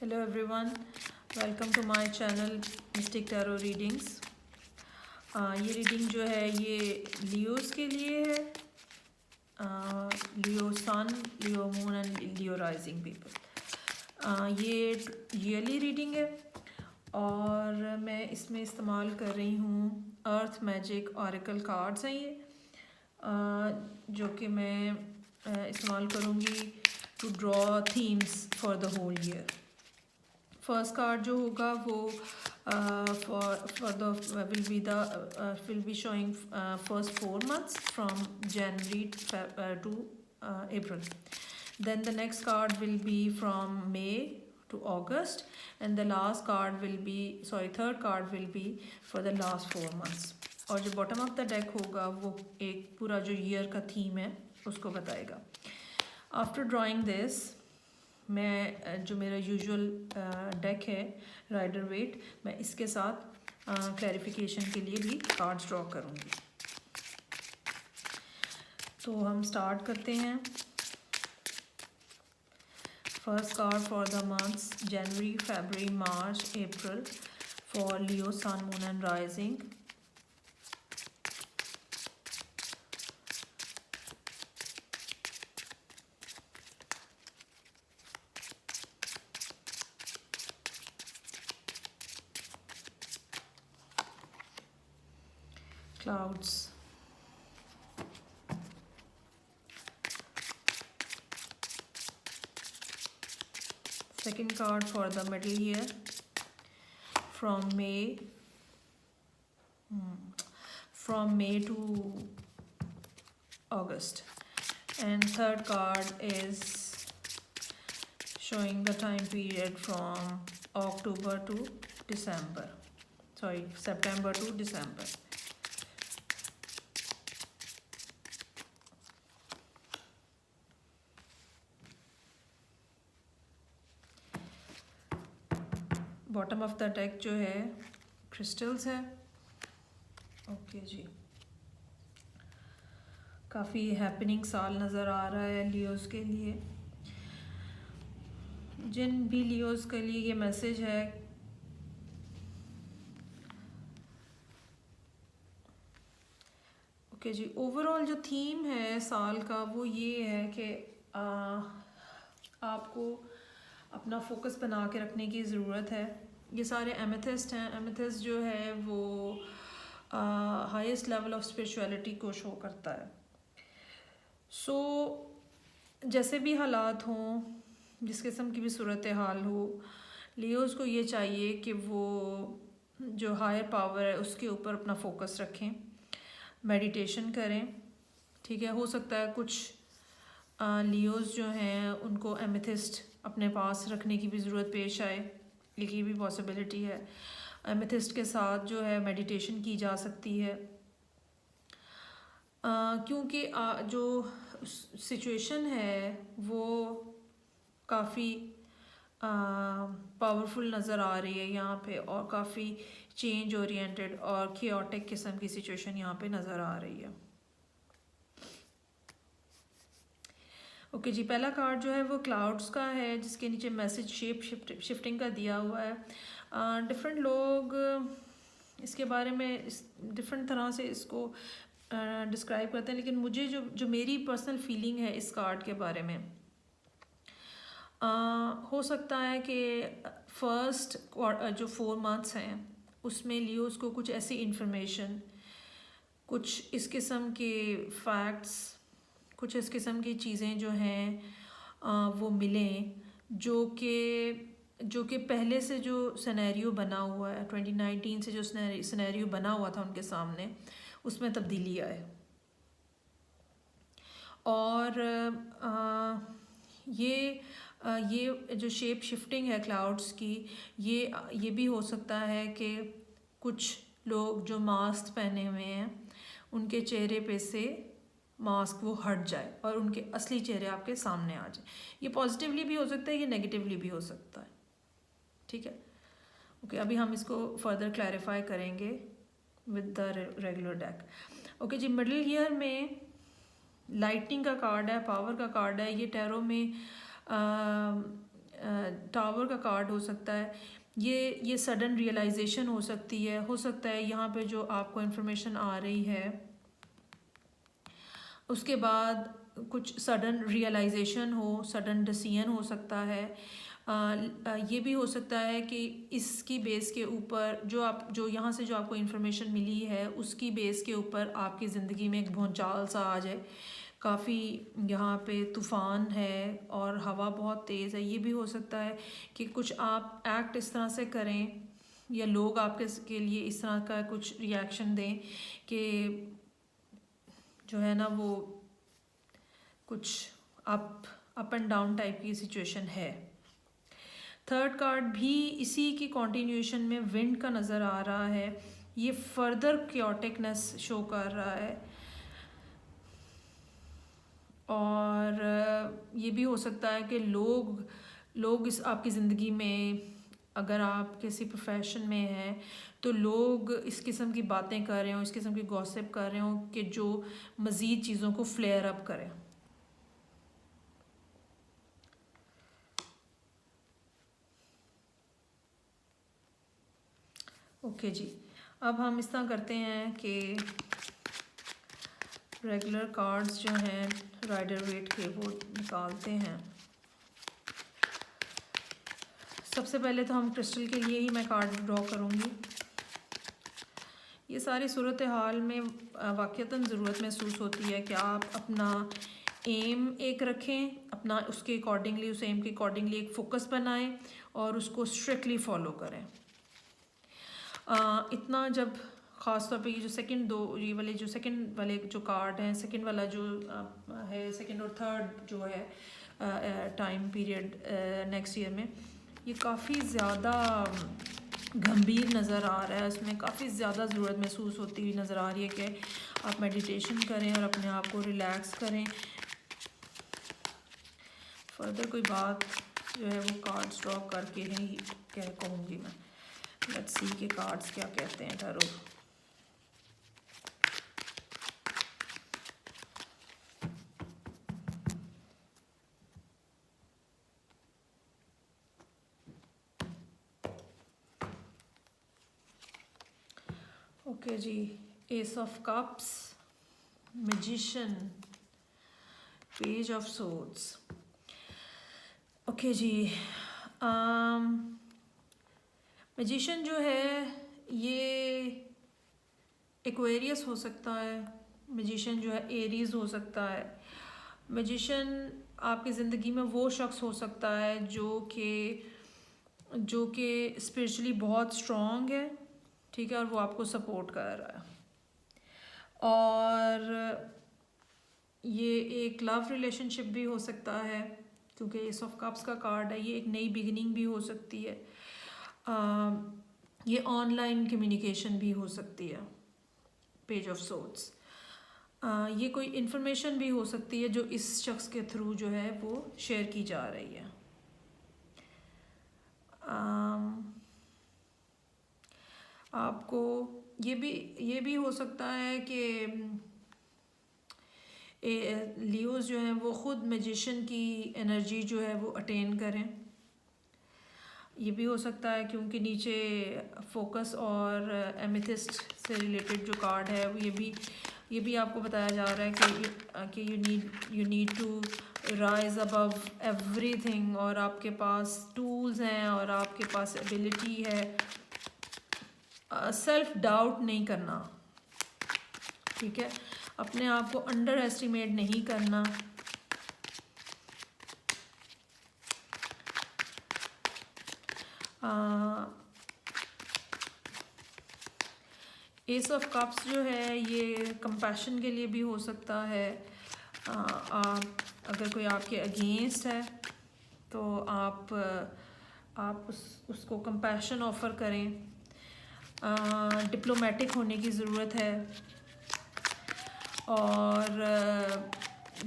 Hello everyone, welcome to my channel mystic tarot readings. ये reading जो है ये लियोस के लिए है। Leo sun, Leo moon and Leo rising people. ये ईयरली रीडिंग है और मैं इसमें इस्तेमाल कर रही हूँ अर्थ मैजिक ऑरेकल कार्ड्स हैं ये, जो कि मैं इस्तेमाल करूँगी to draw themes for the whole year. First card जो होगा वो for the will be showing first 4 months from January to April. Then the next card will be from May to August, and the last card will be third card will be for the last 4 months. और जो bottom of the deck होगा वो एक पूरा जो year का theme है उसको बताएगा। आफ्टर ड्राइंग दिस, मैं जो मेरा यूजुअल डेक है राइडर वेट, मैं इसके साथ क्लैरिफिकेशन के लिए भी कार्ड्स ड्रॉ करूँगी। तो हम स्टार्ट करते हैं। First card for the months January, February, March, April for Leo sun, moon and rising. Clouds. Second card for the middle year from May to August, and third card is showing the time period from October to December, September to December. Bottom of the deck जो है crystals है। Okay जी, काफ़ी happening साल नज़र आ रहा है Leos के लिए। जिन भी लियोस के लिए ये मैसेज है, ओके जी, ओवरऑल जो थीम है साल का वो ये है कि आपको अपना फोकस बना के रखने की ज़रूरत है। ये सारे एमेथिस्ट हैं। एमेथिस्ट जो है वो हाईएस्ट लेवल ऑफ स्पिरिचुअलिटी को शो करता है। सो जैसे भी हालात हों, जिस किस्म की भी सूरत हाल हो, लियोस को ये चाहिए कि वो जो हायर पावर है उसके ऊपर अपना फोकस रखें, मेडिटेशन करें। ठीक है, हो सकता है कुछ लियोस जो हैं उनको एमेथिस्ट अपने पास रखने की भी ज़रूरत पेश आए, एक ये भी पॉसिबिलिटी है। एमेथिस्ट के साथ जो है मेडिटेशन की जा सकती है, क्योंकि जो सिचुएशन है वो काफ़ी पावरफुल नज़र आ रही है यहाँ पे, और काफ़ी चेंज ओरिएंटेड और कियोटिक किस्म की सिचुएशन यहाँ पे नज़र आ रही है। ओके जी, पहला कार्ड जो है वो क्लाउड्स का है, जिसके नीचे मैसेज शेप शिफ्टिंग का दिया हुआ है। डिफरेंट लोग इसके बारे में डिफरेंट तरह से इसको डिस्क्राइब करते हैं, लेकिन मुझे जो मेरी पर्सनल फीलिंग है इस कार्ड के बारे में, हो सकता है कि फर्स्ट जो 4 months हैं उसमें लियोस को कुछ ऐसी इंफॉर्मेशन, कुछ इस किस्म के फैक्ट्स, कुछ इस किस्म की चीज़ें जो हैं वो मिलें, जो कि पहले से जो सिनेरियो बना हुआ है 2019 से, जो सिनेरियो बना हुआ था उनके सामने, उसमें तब्दीली आए। और ये जो शेप शिफ्टिंग है क्लाउड्स की, ये भी हो सकता है कि कुछ लोग जो मास्क पहने हुए हैं उनके चेहरे पे से मास्क वो हट जाए और उनके असली चेहरे आपके सामने आ जाए। ये पॉजिटिवली भी हो सकता है, ये नेगेटिवली भी हो सकता है। ठीक है, ओके, अभी हम इसको फर्दर क्लैरिफाई करेंगे with the regular deck. Okay जी, मिडिल ईयर में लाइटनिंग का कार्ड है, पावर का कार्ड है। ये टैरो में टावर का कार्ड हो सकता है। ये सडन रियलाइजेशन हो सकती है। हो सकता है यहाँ पे जो आपको इन्फॉर्मेशन आ रही है उसके बाद कुछ सडन रियलाइजेशन हो, सडन डिसीजन हो सकता है। ये भी हो सकता है कि इसकी बेस के ऊपर जो यहाँ से जो आपको इन्फॉर्मेशन मिली है उसकी बेस के ऊपर आपकी ज़िंदगी में एक भूचाल सा आ जाए। काफ़ी यहाँ पे तूफ़ान है और हवा बहुत तेज़ है। ये भी हो सकता है कि कुछ आप एक्ट इस तरह से करें या लोग आपके के लिए इस तरह का कुछ रिएक्शन दें कि जो है ना वो कुछ अप एंड डाउन टाइप की सिचुएशन है। थर्ड कार्ड भी इसी की कंटिन्यूएशन में विंड का नज़र आ रहा है। ये फर्दर क्योटिकनेस शो कर रहा है। और ये भी हो सकता है कि लोग इस आपकी ज़िंदगी में, अगर आप किसी प्रोफेशन में हैं तो लोग इस किस्म की बातें कर रहे हो, इस किस्म की गॉसिप कर रहे हो कि जो मज़ीद चीज़ों को फ्लेयर अप करें। ओके जी, अब हम इस तरह करते हैं कि रेगुलर कार्ड्स जो हैं राइडर वेट के वो निकालते हैं। सबसे पहले तो हम क्रिस्टल के लिए ही मैं कार्ड ड्रॉ करूँगी। ये सारी सूरत हाल में वाक़तन ज़रूरत महसूस होती है कि आप अपना एम एक रखें, अपना उसके अकॉर्डिंगली, उस एम के अकॉर्डिंगली एक फ़ोकस बनाएं और उसको स्ट्रिक्टली फ़ॉलो करें। इतना जब ख़ास तौर पे ये जो सेकंड वाले जो कार्ड हैं, सेकंड वाला जो है, सेकंड और थर्ड जो है टाइम पीरियड नेक्स्ट ईयर में, ये काफ़ी ज़्यादा गंभीर नज़र आ रहा है। उसमें काफ़ी ज़्यादा ज़रूरत महसूस होती हुई नज़र आ रही है कि आप मेडिटेशन करें और अपने आप को रिलैक्स करें। फर्दर कोई बात जो है वो कार्ड्स ड्रॉ करके ही क्या कहूँगी मैं। लेट्स सी के कार्ड्स क्या कहते हैं टैरो। ओके जी, ace of cups, magician, page of swords. Okay जी, मैजिशियन जो है ये एक्वेरियस हो सकता है। मैजिशियन जो है एरीज हो सकता है। मैजिशियन आपकी ज़िंदगी में वो शख्स हो सकता है जो कि स्पिरिचुअली बहुत स्ट्रॉन्ग है, ठीक है, और वो आपको सपोर्ट कर रहा है। और ये एक लव रिलेशनशिप भी हो सकता है क्योंकि एस ऑफ कप्स का कार्ड है। ये एक नई बिगिनिंग भी हो सकती है। ये ऑनलाइन कम्युनिकेशन भी हो सकती है। पेज ऑफ सोर्ड्स, ये कोई इन्फॉर्मेशन भी हो सकती है जो इस शख्स के थ्रू जो है वो शेयर की जा रही है। आपको ये भी हो सकता है कि लियोज जो हैं वो ख़ुद मैजिशियन की एनर्जी जो है वो अटेन करें। ये भी हो सकता है क्योंकि नीचे फोकस और एमेथिस्ट से रिलेटेड जो कार्ड है ये भी आपको बताया जा रहा है कि you need to rise above everything, और आपके पास टूल्स हैं और आपके पास एबिलिटी है। सेल्फ डाउट नहीं करना, ठीक है, अपने आप को अंडर एस्टिमेट नहीं करना। एस ऑफ कप्स जो है ये कंपैशन के लिए भी हो सकता है। अगर कोई आपके अगेंस्ट है तो आप उसको कंपैशन ऑफ़र करें। डिप्लोमेटिक होने की ज़रूरत है और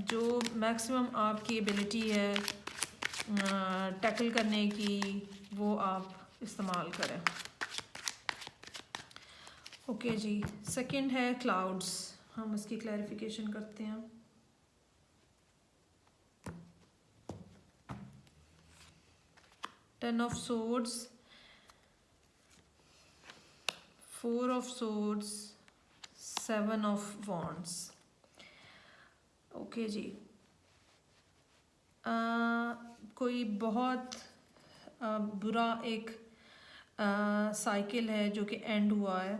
जो मैक्सिमम आपकी एबिलिटी है टैकल करने की वो आप इस्तेमाल करें। ओके जी, सेकंड है क्लाउड्स। हम इसकी क्लैरिफिकेशन करते हैं। 10 of swords, 4 of swords, 7 of wands। Okay जी। कोई बहुत बुरा एक साइकिल है जो कि एंड हुआ है।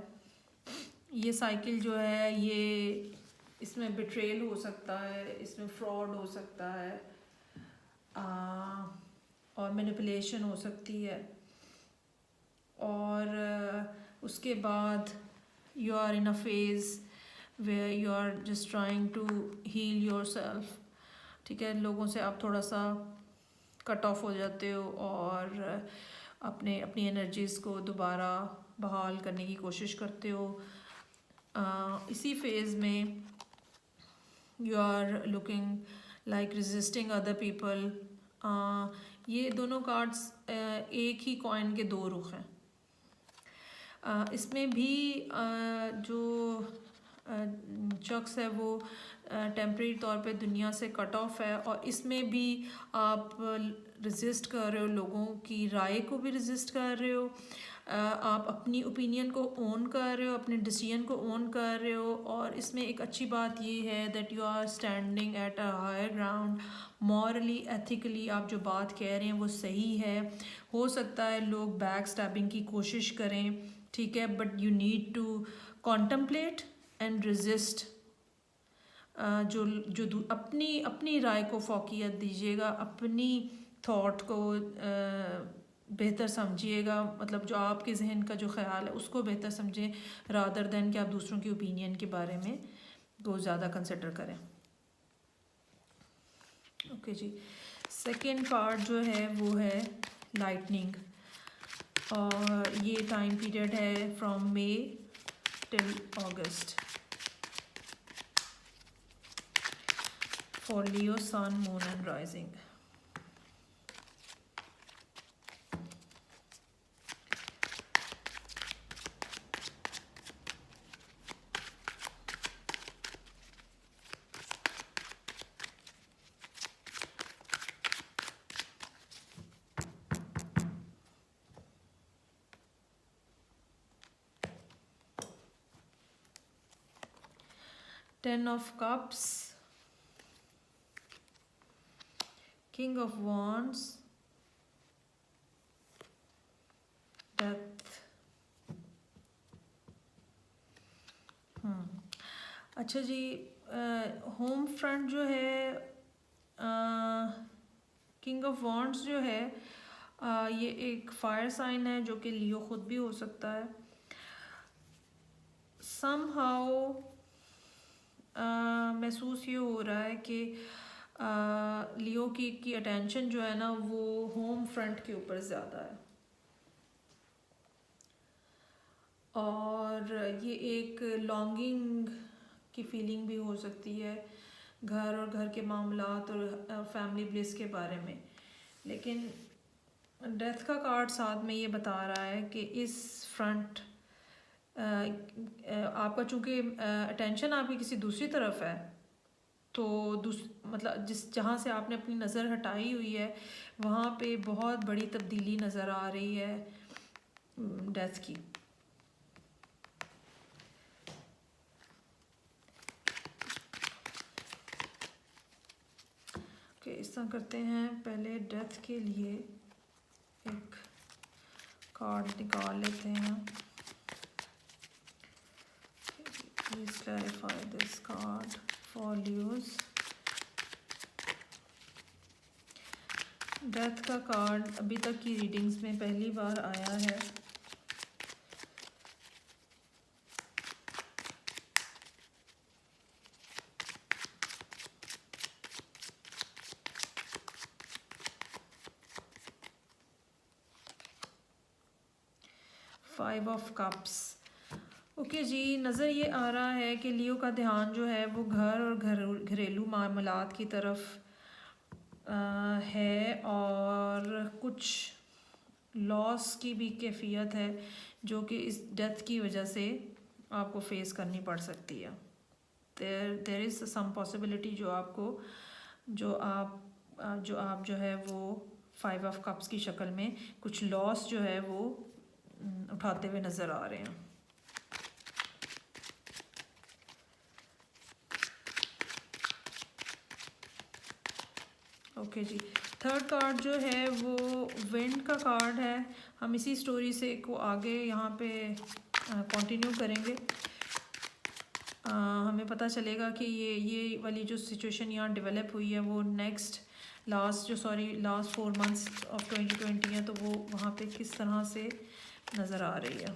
ये साइकिल जो है ये इसमें बिट्रेल हो सकता है, इसमें फ्रॉड हो सकता है, और मैनिपुलेशन हो सकती है, और उसके बाद you are in a phase where you are just trying to heal yourself. ठीक है, लोगों से आप थोड़ा सा कट ऑफ हो जाते हो और अपनी एनर्जीज़ को दोबारा बहाल करने की कोशिश करते हो। इसी फेज़ में you are looking like resisting other people. ये दोनों कार्ड्स एक ही कॉइन के दो रुख हैं। इसमें भी जो शख्स है वो टेम्परेरी तौर पे दुनिया से कट ऑफ है, और इसमें भी आप रेजिस्ट कर रहे हो, लोगों की राय को भी रेजिस्ट कर रहे हो, आप अपनी ओपिनियन को ओन कर रहे हो, अपने डिसीजन को ओन कर रहे हो। और इसमें एक अच्छी बात ये है that you are standing at a higher ground, morally ethically आप जो बात कह रहे हैं वो सही है। हो सकता है लोग बैक स्टैबिंग की कोशिश करें, ठीक है, but you need to contemplate and resist. जो अपनी राय को फौकियत दीजिएगा, अपनी थॉट को बेहतर समझिएगा, मतलब जो आपके जहन का जो ख्याल है उसको बेहतर समझें, रादर दैन कि आप दूसरों की ओपिनियन के बारे में को ज़्यादा कंसिडर करें। ओके जी। सेकंड कार्ड जो है वो है लाइटनिंग, और ये टाइम पीरियड है from May till August for Leo sun moon and rising. Ten of Cups, King of Wands, Death। अच्छा जी, होम फ्रंट जो है, किंग ऑफ वॉन्ड्स जो है, ये एक फायर साइन है जो कि लियो खुद भी हो सकता है। समहाउ महसूस ये हो रहा है कि लियो की अटेंशन जो है ना वो होम फ्रंट के ऊपर ज़्यादा है, और ये एक लॉन्गिंग की फीलिंग भी हो सकती है घर और घर के मामलात और फैमिली ब्लिस के बारे में। लेकिन डेथ का कार्ड साथ में ये बता रहा है कि इस फ्रंट आपका चूँकि अटेंशन आपकी किसी दूसरी तरफ है, तो मतलब जहाँ से आपने अपनी नज़र हटाई हुई है वहाँ पे बहुत बड़ी तब्दीली नज़र आ रही है डेथ की। ओके, इस तरह करते हैं, पहले डेथ के लिए एक कार्ड निकाल लेते हैं। Please clarify this card for Leos. Death का कार्ड अभी तक की रीडिंग्स में पहली बार आया है। Five of cups. ओके जी, नज़र ये आ रहा है कि लियो का ध्यान जो है वो घर और घरेलू मामलात की तरफ है, और कुछ लॉस की भी कैफियत है जो कि इस डेथ की वजह से आपको फेस करनी पड़ सकती है। देयर इज़ सम पॉसिबिलिटी जो आप जो है वो फाइव ऑफ कप्स की शक्ल में कुछ लॉस जो है वो उठाते हुए नज़र आ रहे हैं। ओके जी, थर्ड कार्ड जो है वो विंड का कार्ड है। हम इसी स्टोरी से को आगे यहाँ पे कंटिन्यू करेंगे। हमें पता चलेगा कि ये वाली जो सिचुएशन यहाँ डेवलप हुई है वो लास्ट 4 मंथ्स ऑफ 2020 है, तो वो वहाँ पे किस तरह से नज़र आ रही है।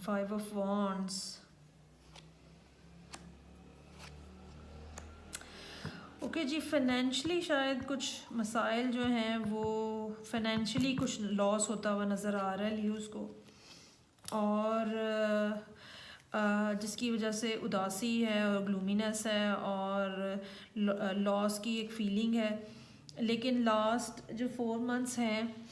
फाइव ऑफ वॉन्ड्स, ओके जी, फाइनेंशली शायद कुछ मसाइल जो हैं वो फाइनेंशली कुछ लॉस होता हुआ नज़र आ रहा है लियोज़ को, और जिसकी वजह से उदासी है और ग्लूमीनेस है और लॉस की एक फीलिंग है। लेकिन लास्ट जो 4 मंथ्स हैं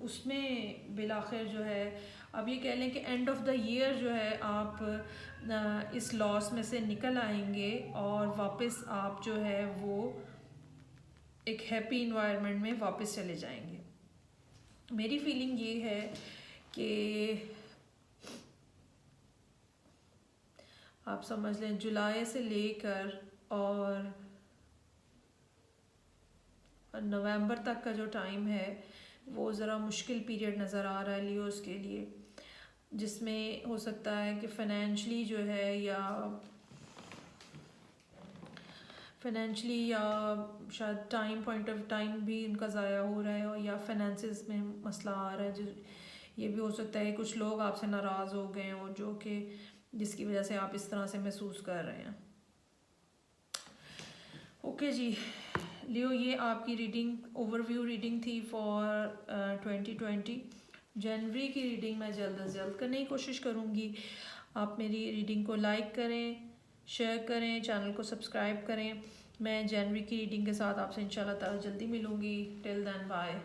उसमें बिलाखिर जो है, अब ये कह लें कि एंड ऑफ द ईयर जो है आप इस लॉस में से निकल आएंगे और वापस आप जो है वो एक हैप्पी इन्वायरमेंट में वापस चले जाएंगे। मेरी फीलिंग ये है कि आप समझ लें जुलाई से लेकर और नवंबर तक का जो टाइम है वो ज़रा मुश्किल पीरियड नज़र आ रहा है लियोज़ के लिए, जिसमें हो सकता है कि फाइनेंशली जो है या शायद पॉइंट ऑफ टाइम भी उनका ज़ाया हो रहा है, और या फाइनेंसिस में मसला आ रहा है। जो ये भी हो सकता है कुछ लोग आपसे नाराज़ हो गए हों, जो कि जिसकी वजह से आप इस तरह से महसूस कर रहे हैं। ओके जी लियो, ये आपकी रीडिंग ओवरव्यू रीडिंग थी फॉर 2020। जनवरी की रीडिंग मैं जल्द अज जल्द करने की कोशिश करूँगी। आप मेरी रीडिंग को लाइक करें, शेयर करें, चैनल को सब्सक्राइब करें। मैं जनवरी की रीडिंग के साथ आपसे इंशाल्लाह ताला जल्दी मिलूँगी। Till then bye.